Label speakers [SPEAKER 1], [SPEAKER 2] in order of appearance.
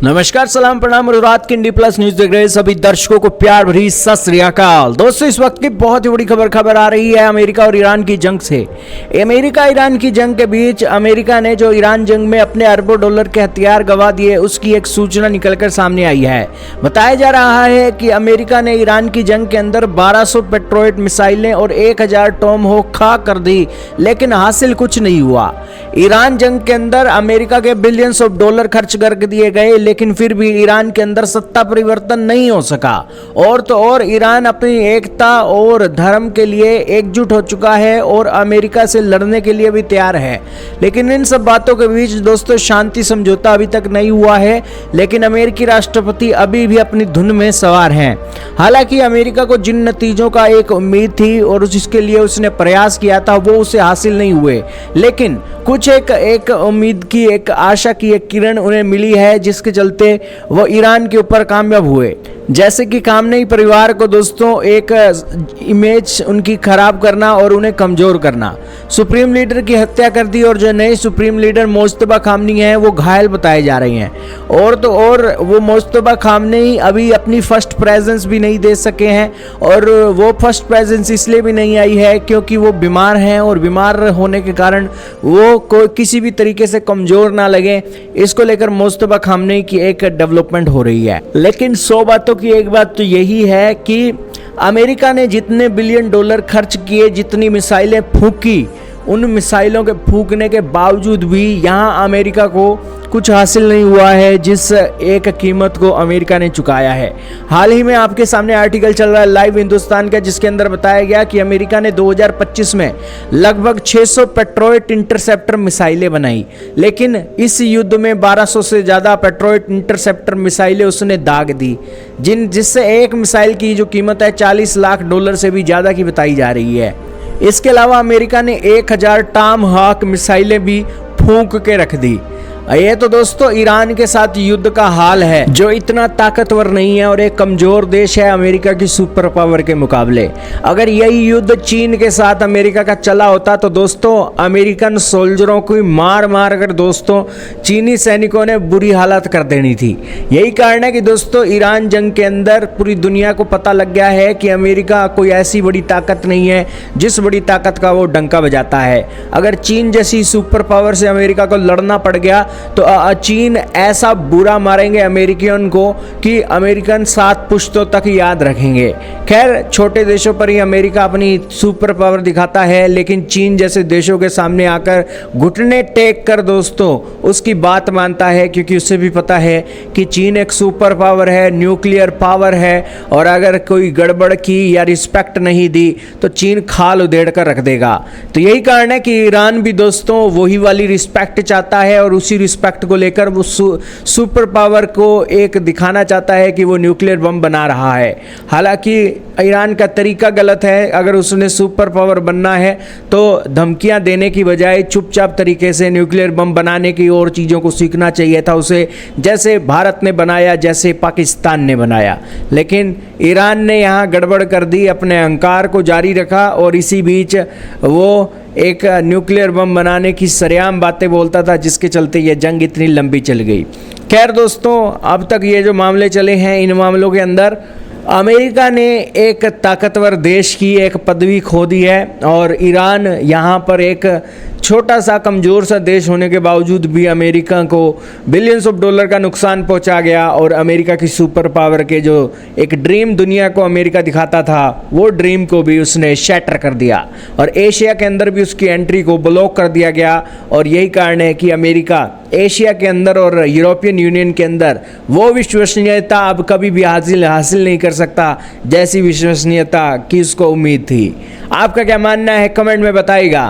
[SPEAKER 1] नमस्कार, सलाम, प्रणाम और रात की इंडी प्लस न्यूज देख रहे सभी दर्शकों को प्यार भरी सत श्री अकाल। दोस्तों, इस वक्त की बहुत ही बड़ी खबर आ रही है अमेरिका और ईरान की जंग से। अमेरिका ईरान की जंग के बीच अमेरिका ने जो ईरान जंग में अपने अरबों डॉलर के हथियार गंवा दिए, उसकी एक सूचना निकलकर सामने आई है। बताया जा रहा है कि अमेरिका ने ईरान की जंग के अंदर 1200 पेट्रोइट मिसाइलें और 1000 टॉमहोक खाक कर दी, लेकिन हासिल कुछ नहीं हुआ। ईरान जंग के अंदर अमेरिका के बिलियंस ऑफ डॉलर खर्च कर दिए गए, लेकिन फिर भी ईरान के अंदर सत्ता परिवर्तन नहीं हो सका। और तो और ईरान अपनी एकता और धर्म के लिए एकजुट हो चुका है और अमेरिका से लड़ने के लिए भी तैयार है। लेकिन इन सब बातों के बीच दोस्तों शांति समझौता अभी तक नहीं हुआ है, लेकिन अमेरिकी राष्ट्रपति अभी भी अपनी धुन में सवार हैं। हालांकि अमेरिका को जिन नतीजों का एक उम्मीद थी और जिसके लिए उसने प्रयास किया था वो उसे हासिल नहीं हुए, लेकिन कुछ एक उम्मीद की, एक आशा की एक किरण उन्हें मिली है, जिसके चलते वो ईरान के ऊपर कामयाब हुए। जैसे कि खामनेई परिवार को दोस्तों एक इमेज उनकी खराब करना और उन्हें कमजोर करना, सुप्रीम लीडर की हत्या कर दी और जो नए सुप्रीम लीडर मोज्तबा खामनेई हैं वो घायल बताए जा रहे हैं। और तो और वो मोज्तबा खामनेई अभी अपनी फर्स्ट प्रेजेंस भी नहीं दे सके हैं, और वो फर्स्ट प्रेजेंस इसलिए भी नहीं आई है क्योंकि वो बीमार हैं, और बीमार होने के कारण वो कोई किसी भी तरीके से कमजोर ना लगे, इसको लेकर मोज्तबा खामनेई की एक डेवलपमेंट हो रही है। लेकिन 100 बातों की एक बात तो यही है कि अमेरिका ने जितने बिलियन डॉलर खर्च किए, जितनी मिसाइलें फूंकी, उन मिसाइलों के फूंकने के बावजूद भी यहाँ अमेरिका को कुछ हासिल नहीं हुआ है, जिस एक कीमत को अमेरिका ने चुकाया है। हाल ही में आपके सामने आर्टिकल चल रहा है लाइव हिंदुस्तान का, जिसके अंदर बताया गया कि अमेरिका ने 2025 में लगभग 600 पेट्रोइट इंटरसेप्टर मिसाइलें बनाई, लेकिन इस युद्ध में 1200 से ज़्यादा पेट्रोइट इंटरसेप्टर मिसाइलें उसने दाग दी, जिससे एक मिसाइल की जो कीमत है $40 लाख से भी ज़्यादा की बताई जा रही है। इसके अलावा अमेरिका ने 1000 टॉमहॉक मिसाइलें भी फूंक के रख दी। ये तो दोस्तों ईरान के साथ युद्ध का हाल है, जो इतना ताकतवर नहीं है और एक कमजोर देश है अमेरिका की सुपर पावर के मुकाबले। अगर यही युद्ध चीन के साथ अमेरिका का चला होता तो दोस्तों अमेरिकन सोल्जरों को मार मार कर दोस्तों चीनी सैनिकों ने बुरी हालत कर देनी थी। यही कारण है कि दोस्तों ईरान जंग के अंदर पूरी दुनिया को पता लग गया है कि अमेरिका कोई ऐसी बड़ी ताकत नहीं है जिस बड़ी ताकत का वो डंका बजाता है। अगर चीन जैसी सुपर पावर से अमेरिका को लड़ना पड़ गया तो चीन ऐसा बुरा मारेंगे अमेरिकियन को कि अमेरिकन 7 पुश्तों तक याद रखेंगे। खैर, छोटे देशों पर ही अमेरिका अपनी सुपर पावर दिखाता है, लेकिन चीन जैसे देशों के सामने आकर घुटने टेक कर दोस्तों उसकी बात मानता है, क्योंकि उसे भी पता है कि चीन एक सुपर पावर है, न्यूक्लियर पावर है, और अगर कोई गड़बड़ की या रिस्पेक्ट नहीं दी तो चीन खाल उधेड़ कर रख देगा। तो यही कारण है कि ईरान भी दोस्तों वही वाली रिस्पेक्ट चाहता है, और उसी रिस्पेक्ट को लेकर वो सुपर पावर को एक दिखाना चाहता है कि वो न्यूक्लियर बम बना रहा है। हालांकि ईरान का तरीका गलत है। अगर उसने सुपर पावर बनना है तो धमकियां देने की बजाय चुपचाप तरीके से न्यूक्लियर बम बनाने की और चीज़ों को सीखना चाहिए था उसे, जैसे भारत ने बनाया, जैसे पाकिस्तान ने बनाया। लेकिन ईरान ने यहाँ गड़बड़ कर दी, अपने अहंकार को जारी रखा, और इसी बीच वो एक न्यूक्लियर बम बनाने की सरेआम बातें बोलता था, जिसके चलते ये जंग इतनी लंबी चल गई। खैर दोस्तों, अब तक ये जो मामले चले हैं, इन मामलों के अंदर अमेरिका ने एक ताकतवर देश की एक पदवी खो दी है, और ईरान यहाँ पर एक छोटा सा कमज़ोर सा देश होने के बावजूद भी अमेरिका को बिलियंस ऑफ डॉलर का नुकसान पहुँचा गया, और अमेरिका की सुपर पावर के जो एक ड्रीम दुनिया को अमेरिका दिखाता था, वो ड्रीम को भी उसने शैटर कर दिया, और एशिया के अंदर भी उसकी एंट्री को ब्लॉक कर दिया गया। और यही कारण है कि अमेरिका एशिया के अंदर और यूरोपियन यूनियन के अंदर वो विश्वसनीयता अब कभी भी हासिल नहीं कर सकता जैसी विश्वसनीयता की उसको उम्मीद थी। आपका क्या मानना है, कमेंट में बताइएगा।